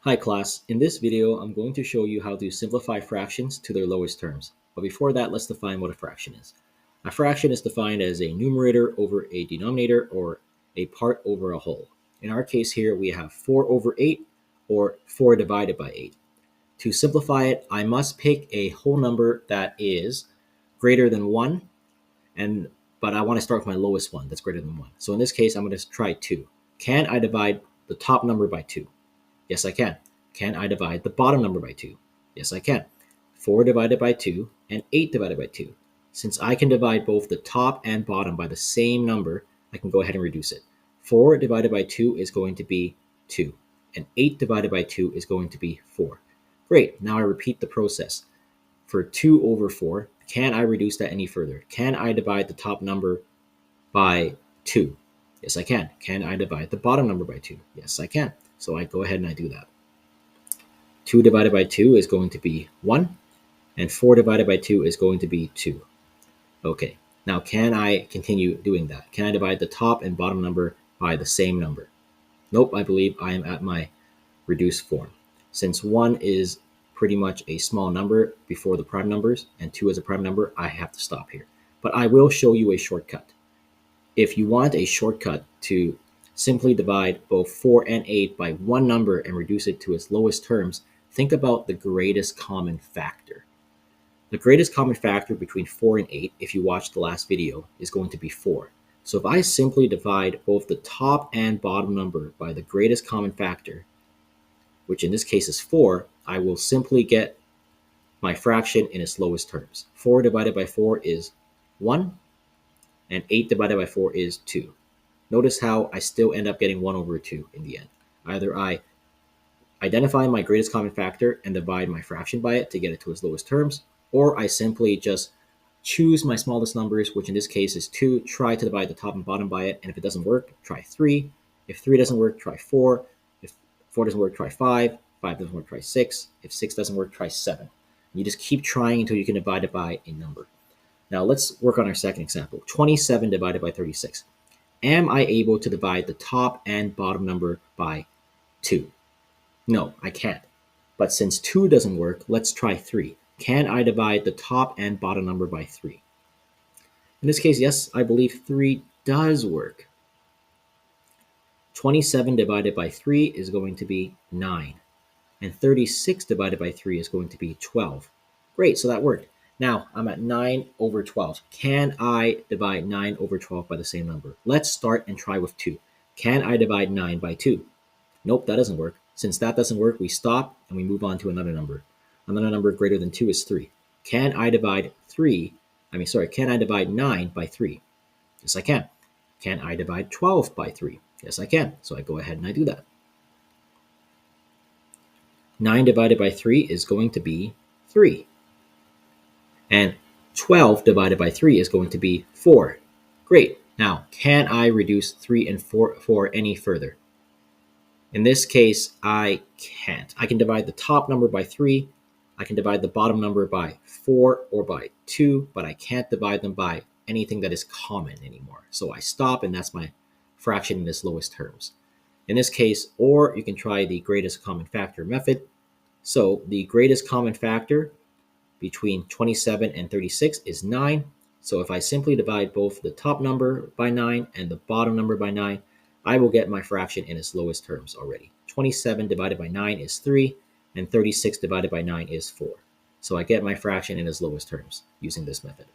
Hi class, in this video I'm going to show you how to simplify fractions to their lowest terms. But before that, let's define what a fraction is. A fraction is defined as a numerator over a denominator or a part over a whole. In our case here we have 4 over 8 or 4 divided by 8. To simplify it, I must pick a whole number that is greater than 1, but I want to start with my lowest one that's greater than 1. So in this case I'm going to try 2. Can I divide the top number by 2? Yes, I can. Can I divide the bottom number by 2? Yes, I can. 4 divided by 2 and 8 divided by 2. Since I can divide both the top and bottom by the same number, I can go ahead and reduce it. 4 divided by 2 is going to be 2, and 8 divided by 2 is going to be 4. Great, now I repeat the process. For 2 over 4, can I reduce that any further? Can I divide the top number by 2? Yes, I can. Can I divide the bottom number by 2? Yes, I can. So I go ahead and I do that. 2 divided by 2 is going to be 1, and 4 divided by 2 is going to be 2. Okay, now can I continue doing that? Can I divide the top and bottom number by the same number? Nope, I believe I am at my reduced form. Since 1 is pretty much a small number before the prime numbers, and 2 is a prime number, I have to stop here. But I will show you a shortcut. If you want a shortcut to simply divide both 4 and 8 by one number and reduce it to its lowest terms, think about the greatest common factor. The greatest common factor between 4 and 8, if you watched the last video, is going to be 4. So if I simply divide both the top and bottom number by the greatest common factor, which in this case is 4, I will simply get my fraction in its lowest terms. 4 divided by 4 is 1, and 8 divided by 4 is 2. Notice how I still end up getting 1 over 2 in the end. Either I identify my greatest common factor and divide my fraction by it to get it to its lowest terms, or I simply just choose my smallest numbers, which in this case is 2, try to divide the top and bottom by it, and if it doesn't work, try 3. If 3 doesn't work, try 4. If 4 doesn't work, try 5. 5 doesn't work, try 6. If 6 doesn't work, try 7. You just keep trying until you can divide it by a number. Now let's work on our second example, 27 divided by 36. Am I able to divide the top and bottom number by 2? No, I can't. But since 2 doesn't work, let's try 3. Can I divide the top and bottom number by 3? In this case, yes, I believe 3 does work. 27 divided by 3 is going to be 9. And 36 divided by 3 is going to be 12. Great, so that worked. Now, I'm at 9 over 12. Can I divide 9 over 12 by the same number? Let's start and try with 2. Can I divide 9 by 2? Nope, that doesn't work. Since that doesn't work, we stop and we move on to another number. Another number greater than 2 is 3. Can I divide 9 by 3? Yes, I can. Can I divide 12 by 3? Yes, I can. So I go ahead and I do that. 9 divided by 3 is going to be 3. And 12 divided by 3 is going to be 4. Great. Now, can I reduce 3 and 4 any further? In this case, I can't. I can divide the top number by 3. I can divide the bottom number by 4 or by 2, but I can't divide them by anything that is common anymore. So I stop, and that's my fraction in its lowest terms. In this case, or you can try the greatest common factor method. So the greatest common factor between 27 and 36 is 9. So if I simply divide both the top number by 9 and the bottom number by 9, I will get my fraction in its lowest terms already. 27 divided by 9 is 3, and 36 divided by 9 is 4. So I get my fraction in its lowest terms using this method.